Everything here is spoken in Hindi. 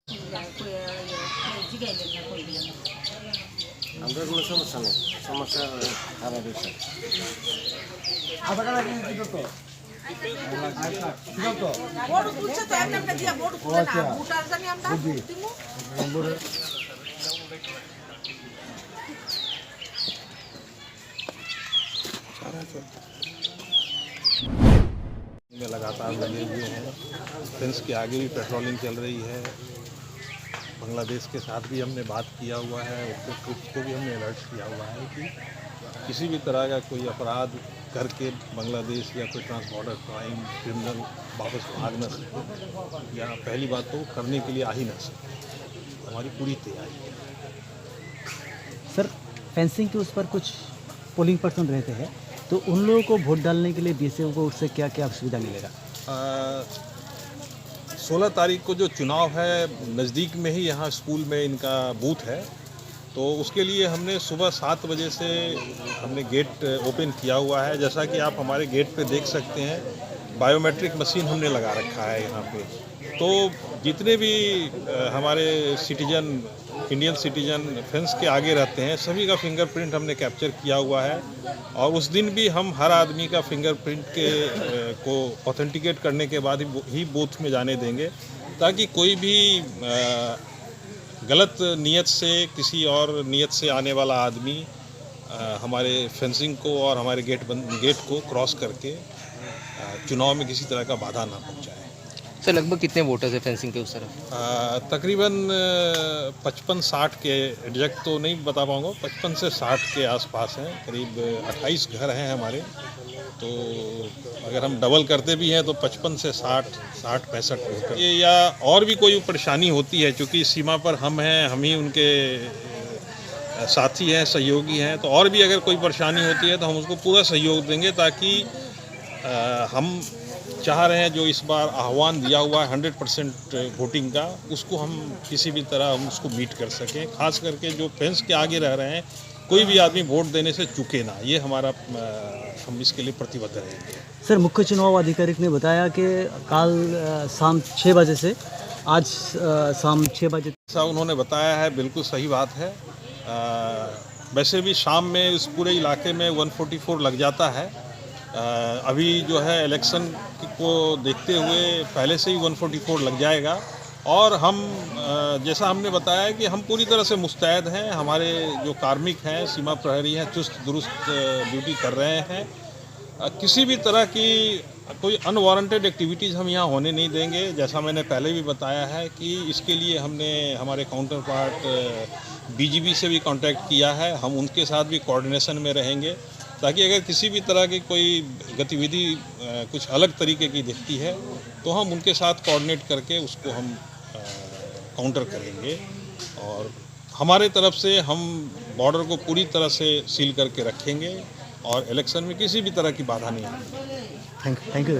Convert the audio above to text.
আমরা কোনো সমস্যা নেই, সমস্যা খারাপ হয়েছে। में लगातार लगे हुए हैं। फेंस के आगे भी पेट्रोलिंग चल रही है। बांग्लादेश के साथ भी हमने बात किया हुआ है, उसके ट्रुप्स को भी हमने अलर्ट किया हुआ है कि किसी भी तरह का कोई अपराध करके बांग्लादेश या कोई ट्रांस बॉर्डर क्राइम क्रिमिनल वापस भाग न सके, या पहली बात तो करने के लिए आ ही ना सके। हमारी पूरी तैयारी है। सर, फेंसिंग के उस पर कुछ पोलिंग पर्सन रहते हैं, तो उन लोगों को वोट डालने के लिए बीएसएफ को उससे क्या क्या सुविधा मिलेगा? 16 तारीख को जो चुनाव है, नज़दीक में ही यहाँ स्कूल में इनका बूथ है, तो उसके लिए हमने सुबह 7 बजे से हमने गेट ओपन किया हुआ है। जैसा कि आप हमारे गेट पे देख सकते हैं, बायोमेट्रिक मशीन हमने लगा रखा है यहाँ पे। तो जितने भी हमारे सिटीजन, इंडियन सिटीजन फेंस के आगे रहते हैं, सभी का फिंगरप्रिंट हमने कैप्चर किया हुआ है। और उस दिन भी हम हर आदमी का फिंगरप्रिंट को ऑथेंटिकेट करने के बाद ही बूथ में जाने देंगे, ताकि कोई भी गलत नियत से, किसी और नियत से आने वाला आदमी हमारे फेंसिंग को और हमारे गेट को क्रॉस करके चुनाव में किसी तरह का बाधा ना पहुंचाए। सर, लगभग कितने वोटर्स हैं फेंसिंग के उस तरफ? तकरीबन 55-60 के, एग्जैक्ट तो नहीं बता पाऊँगा, 55 से 60 के आसपास हैं। करीब 28 घर हैं हमारे, तो अगर हम डबल करते भी हैं तो 55 से 60-65 वोटर। ये या और भी कोई परेशानी होती है, क्योंकि सीमा पर हम हैं, हम ही उनके साथी हैं, सहयोगी हैं, तो और भी अगर कोई परेशानी होती है तो हम उसको पूरा सहयोग देंगे, ताकि हम चाह रहे हैं जो इस बार आह्वान दिया हुआ है 100% वोटिंग का, उसको हम किसी भी तरह हम उसको मीट कर सकें। खास करके जो फेंस के आगे रह रहे हैं, कोई भी आदमी वोट देने से चूके ना, ये हमारा, हम इसके लिए प्रतिबद्ध रहेंगे। सर, मुख्य चुनाव अधिकारी ने बताया कि कल शाम 6 बजे से आज शाम 6 बजे ऐसा उन्होंने बताया है, बिल्कुल सही बात है। वैसे भी शाम में इस पूरे इलाके में 144 लग जाता है। अभी जो है इलेक्शन को देखते हुए पहले से ही 144 लग जाएगा। और हम, जैसा हमने बताया कि हम पूरी तरह से मुस्तैद हैं। हमारे जो कार्मिक हैं, सीमा प्रहरी हैं, चुस्त दुरुस्त ड्यूटी कर रहे हैं। किसी भी तरह की कोई अनवारंटेड एक्टिविटीज़ हम यहाँ होने नहीं देंगे। जैसा मैंने पहले भी बताया है कि इसके लिए हमने हमारे काउंटर पार्ट बीजीबी से भी कांटेक्ट किया है। हम उनके साथ भी कोऑर्डिनेशन में रहेंगे, ताकि अगर किसी भी तरह की कोई गतिविधि कुछ अलग तरीके की दिखती है तो हम उनके साथ कोऑर्डिनेट करके उसको हम काउंटर करेंगे। और हमारे तरफ से हम बॉर्डर को पूरी तरह से सील करके रखेंगे और इलेक्शन में किसी भी तरह की बाधा नहीं आएगी। Thank you.